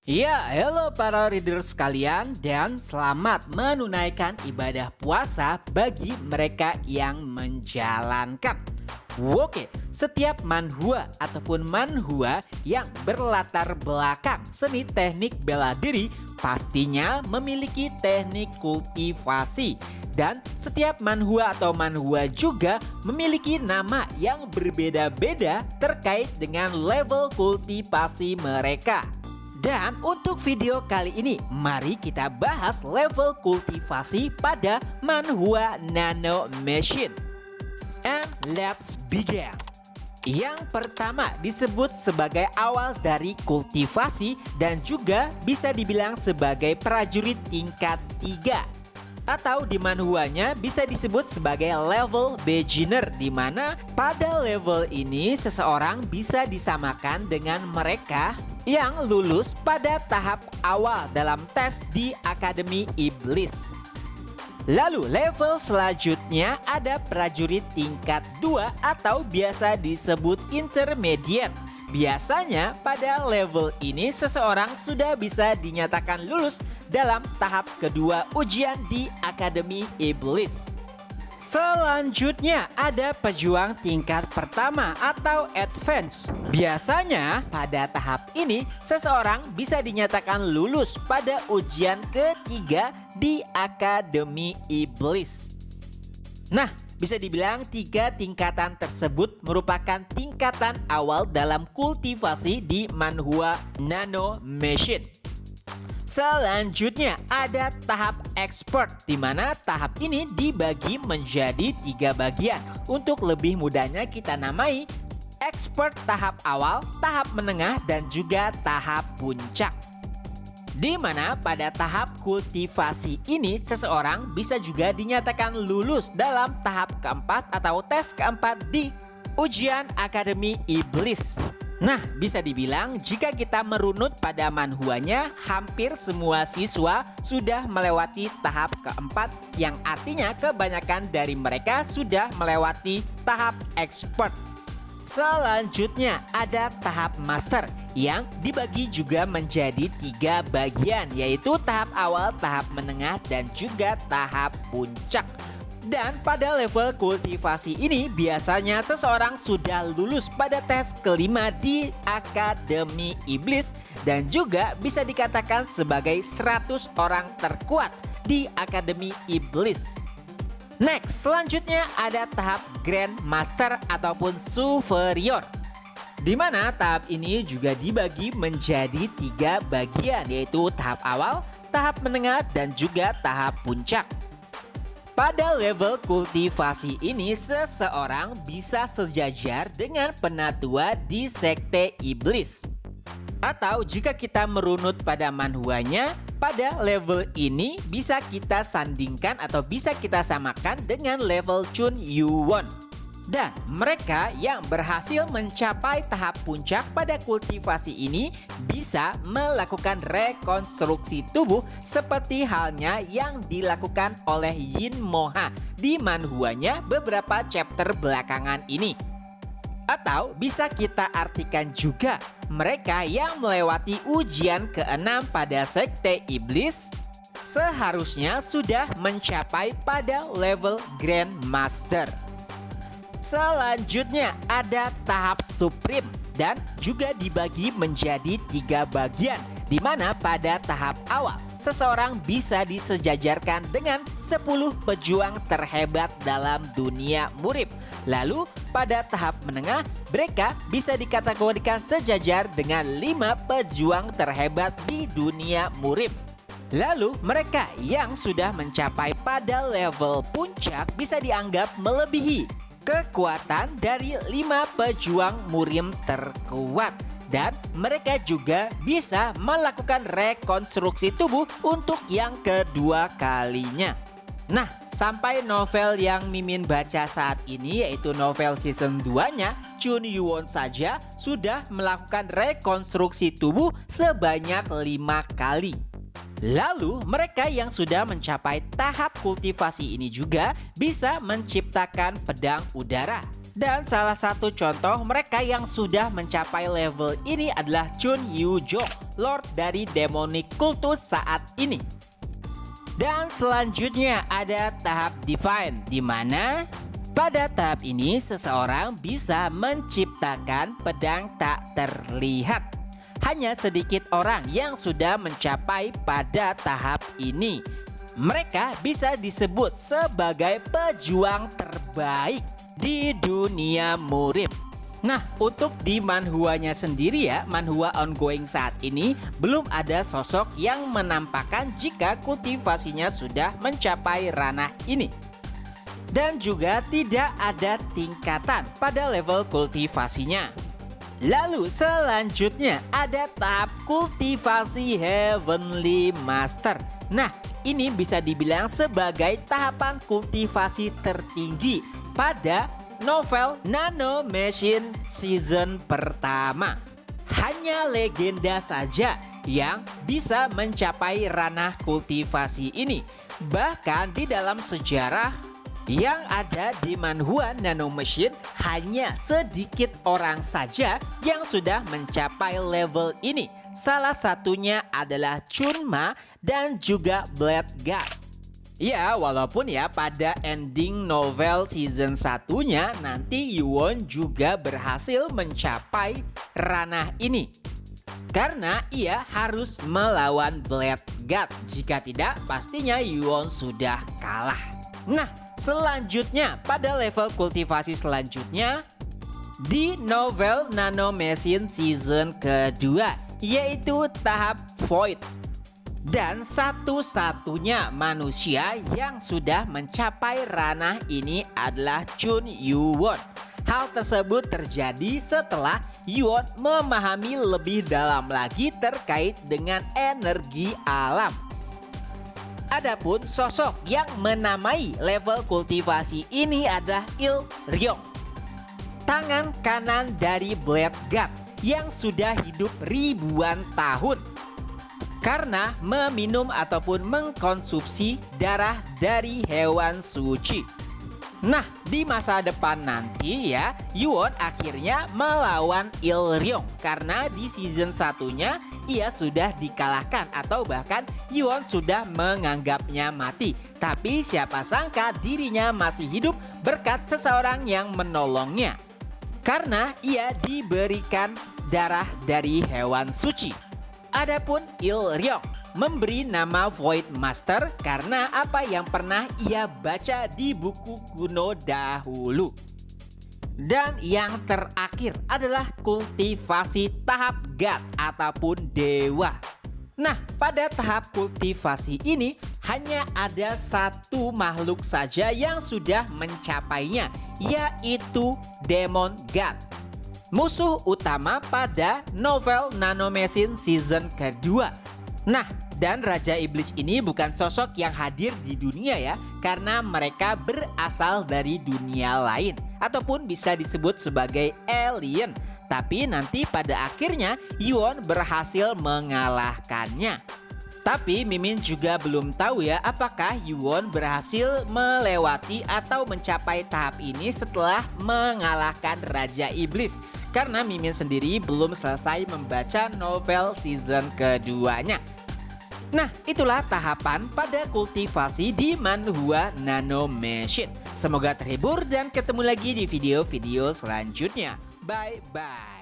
Ya, halo para reader sekalian dan selamat menunaikan ibadah puasa bagi mereka yang menjalankan. Oke, setiap manhwa ataupun manhwa yang berlatar belakang seni teknik bela diri pastinya memiliki teknik kultivasi. Dan setiap manhwa atau manhwa juga memiliki nama yang berbeda-beda terkait dengan level kultivasi mereka. Dan untuk video kali ini, mari kita bahas level kultivasi pada manhwa Nano Machine. And let's begin. Yang pertama disebut sebagai awal dari kultivasi dan juga bisa dibilang sebagai prajurit tingkat 3. Atau di manhwanya bisa disebut sebagai level beginner, di mana pada level ini seseorang bisa disamakan dengan mereka yang lulus pada tahap awal dalam tes di Akademi Iblis. Lalu level selanjutnya ada prajurit tingkat 2 atau biasa disebut intermediate. Biasanya pada level ini seseorang sudah bisa dinyatakan lulus dalam tahap kedua ujian di Akademi Iblis. Selanjutnya ada pejuang tingkat pertama atau advance. Biasanya pada tahap ini seseorang bisa dinyatakan lulus pada ujian ketiga di Akademi Iblis. Nah, bisa dibilang 3 tingkatan tersebut merupakan tingkatan awal dalam kultivasi di manhwa Nano Machine. Selanjutnya ada tahap expert, di mana tahap ini dibagi menjadi 3 bagian. Untuk lebih mudahnya kita namai expert tahap awal, tahap menengah, dan juga tahap puncak. Di mana pada tahap kultivasi ini seseorang bisa juga dinyatakan lulus dalam tahap keempat atau tes keempat di ujian Akademi Iblis. Nah, bisa dibilang jika kita merunut pada manhwanya, hampir semua siswa sudah melewati tahap keempat, yang artinya kebanyakan dari mereka sudah melewati tahap expert. Selanjutnya ada tahap master yang dibagi juga menjadi 3 bagian, yaitu tahap awal, tahap menengah, dan juga tahap puncak. Dan pada level kultivasi ini biasanya seseorang sudah lulus pada tes kelima di Akademi Iblis dan juga bisa dikatakan sebagai 100 orang terkuat di Akademi Iblis. Next, selanjutnya ada tahap Grand Master ataupun Superior, di mana tahap ini juga dibagi menjadi 3 bagian, yaitu tahap awal, tahap menengah, dan juga tahap puncak. Pada level kultivasi ini seseorang bisa sejajar dengan penatua di Sekte Iblis. Atau jika kita merunut pada manhwanya, pada level ini bisa kita sandingkan atau bisa kita samakan dengan level Chun Yuwon. Dan mereka yang berhasil mencapai tahap puncak pada kultivasi ini bisa melakukan rekonstruksi tubuh seperti halnya yang dilakukan oleh Yin Moha di manhwanya beberapa chapter belakangan ini. Atau bisa kita artikan juga mereka yang melewati ujian ke-6 pada Sekte Iblis seharusnya sudah mencapai pada level Grand Master. Selanjutnya ada tahap Supreme dan juga dibagi menjadi 3 bagian, di mana pada tahap awal seseorang bisa disejajarkan dengan 10 pejuang terhebat dalam dunia murid. Lalu pada tahap menengah mereka bisa dikategorikan sejajar dengan 5 pejuang terhebat di dunia murid. Lalu mereka yang sudah mencapai pada level puncak bisa dianggap melebihi kekuatan dari 5 pejuang murim terkuat. Dan mereka juga bisa melakukan rekonstruksi tubuh untuk yang kedua kalinya. Nah, sampai novel yang Mimin baca saat ini, yaitu novel season 2-nya, Chun Yuwon saja sudah melakukan rekonstruksi tubuh sebanyak 5 kali. Lalu mereka yang sudah mencapai tahap kultivasi ini juga bisa menciptakan pedang udara. Dan salah satu contoh mereka yang sudah mencapai level ini adalah Chun Yu Jo Lord dari Demonic Cultus saat ini. Dan selanjutnya ada tahap Divine, di mana pada tahap ini seseorang bisa menciptakan pedang tak terlihat. Hanya sedikit orang yang sudah mencapai pada tahap ini. Mereka bisa disebut sebagai pejuang terbaik di dunia murim. Nah, untuk di manhwanya sendiri ya, manhwa ongoing saat ini belum ada sosok yang menampakkan jika kultivasinya sudah mencapai ranah ini. Dan juga tidak ada tingkatan pada level kultivasinya. Lalu selanjutnya ada tahap kultivasi Heavenly Master. Nah, ini bisa dibilang sebagai tahapan kultivasi tertinggi pada novel Nano Machine season pertama. Hanya legenda saja yang bisa mencapai ranah kultivasi ini. Bahkan di dalam sejarah yang ada di manhwa Nano Machine, hanya sedikit orang saja yang sudah mencapai level ini. Salah satunya adalah Chunma dan juga Blade God. Ya, walaupun ya pada ending novel season 1-nya nanti Yuwon juga berhasil mencapai ranah ini. Karena ia harus melawan Blade God. Jika tidak, pastinya Yuwon sudah kalah. Nah, selanjutnya pada level kultivasi selanjutnya di novel Nano Machine season kedua, yaitu tahap Void. Dan satu-satunya manusia yang sudah mencapai ranah ini adalah Chun Yuwon. Hal tersebut terjadi setelah Yuwon memahami lebih dalam lagi terkait dengan energi alam. Adapun sosok yang menamai level kultivasi ini adalah Il Ryong, tangan kanan dari Blade God yang sudah hidup ribuan tahun karena meminum ataupun mengkonsumsi darah dari hewan suci. Nah, di masa depan nanti ya, Yuwon akhirnya melawan Il Ryong karena di season 1-nya ia sudah dikalahkan atau bahkan Yuwon sudah menganggapnya mati. Tapi siapa sangka dirinya masih hidup berkat seseorang yang menolongnya. Karena ia diberikan darah dari hewan suci. Adapun Il Ryong memberi nama Void Master karena apa yang pernah ia baca di buku kuno dahulu. Dan yang terakhir adalah kultivasi tahap God ataupun dewa. Nah, pada tahap kultivasi ini hanya ada satu makhluk saja yang sudah mencapainya, yaitu Demon God. Musuh utama pada novel Nano Machine season kedua. Nah, dan Raja Iblis ini bukan sosok yang hadir di dunia ya, karena mereka berasal dari dunia lain ataupun bisa disebut sebagai alien. Tapi nanti pada akhirnya Yuwon berhasil mengalahkannya. Tapi Mimin juga belum tahu ya apakah Yuwon berhasil melewati atau mencapai tahap ini setelah mengalahkan Raja Iblis. Karena Mimin sendiri belum selesai membaca novel season keduanya. Nah, itulah tahapan pada kultivasi di manhwa Nano Machine. Semoga terhibur dan ketemu lagi di video-video selanjutnya. Bye-bye.